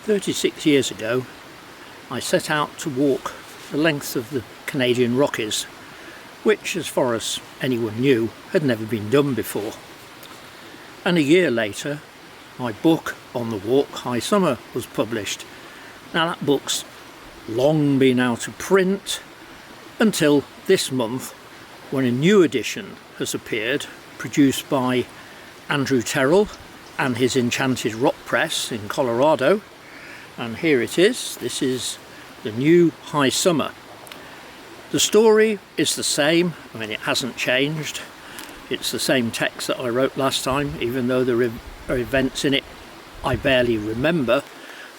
36 years ago, I set out to walk the length of the Canadian Rockies, which, as far as anyone knew, had never been done before. And a year later, my book On the Walk High Summer was published. Now that book's long been out of print until this month, when a new edition has appeared, produced by Andrew Terrell and his Enchanted Rock Press in Colorado. And here it is. This is the new High Summer. The story is the same. I mean, it hasn't changed. It's the same text that I wrote last time, even though there are events in it I barely remember.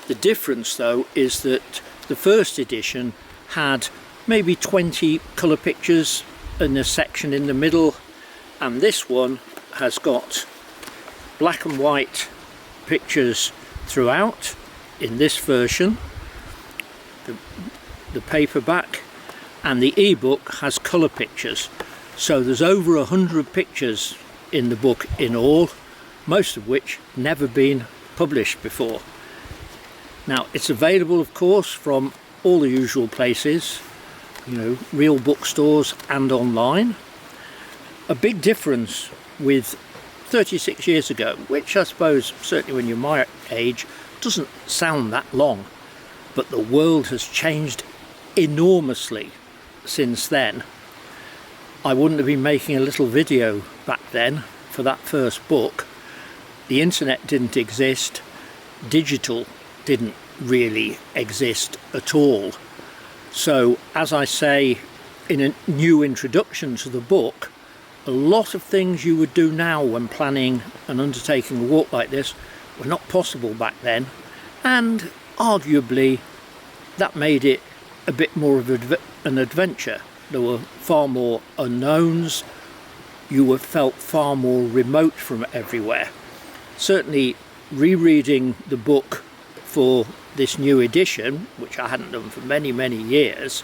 The difference, though, is that the first edition had maybe 20 colour pictures in a section in the middle, and this one has got black and white pictures throughout. In this version, the paperback, and the ebook has colour pictures. So there's over 100 pictures in the book in all, most of which never been published before. Now it's available, of course, from all the usual places, you know, real bookstores and online. A big difference with 36 years ago, which I suppose, certainly when you're my age, doesn't sound that long, but the world has changed enormously since then. I wouldn't have been making a little video back then for that first book. The internet didn't exist, digital didn't really exist at all. So, as I say in a new introduction to the book, a lot of things you would do now when planning and undertaking a walk like this were not possible back then, and arguably that made it a bit more of an adventure. There were far more unknowns, you felt far more remote from everywhere. Certainly rereading the book for this new edition, which I hadn't done for many years,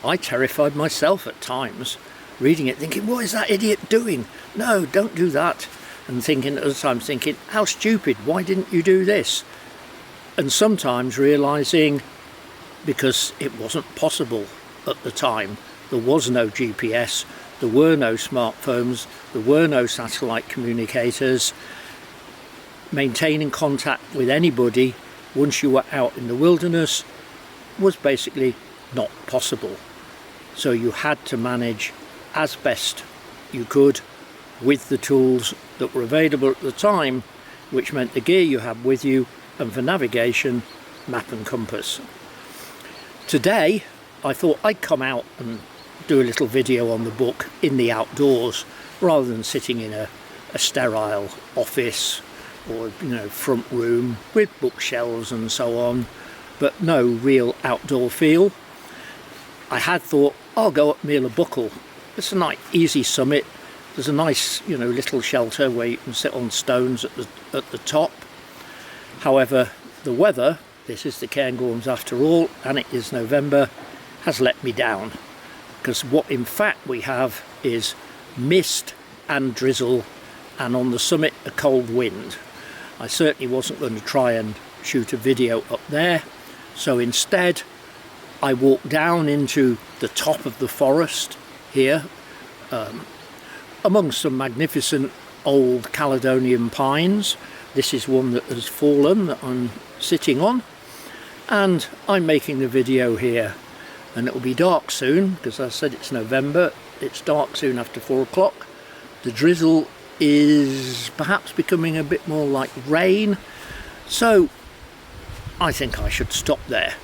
I terrified myself at times, reading it thinking, what is that idiot doing? No, don't do that. And thinking at the time, how stupid, why didn't you do this? And sometimes realising, because it wasn't possible at the time, there was no GPS, there were no smartphones, there were no satellite communicators. Maintaining contact with anybody once you were out in the wilderness was basically not possible. So you had to manage as best you could with the tools that were available at the time, which meant the gear you had with you, and for navigation, map and compass. Today I thought I'd come out and do a little video on the book in the outdoors, rather than sitting in a sterile office or, you know, front room with bookshelves and so on, but no real outdoor feel. I had thought I'll go up Muir Buckle. It's a nice easy summit. There's a nice, you know, little shelter where you can sit on stones at the top. However, the weather, this is the Cairngorms after all, and it is November, has let me down, because what in fact we have is mist and drizzle, and on the summit a cold wind. I certainly wasn't going to try and shoot a video up there, so instead I walked down into the top of the forest here, among some magnificent old Caledonian pines. This is one that has fallen that I'm sitting on, and I'm making the video here, and it will be dark soon, because I said it's November. It's dark soon after 4 o'clock. The drizzle is perhaps becoming a bit more like rain, so I think I should stop there.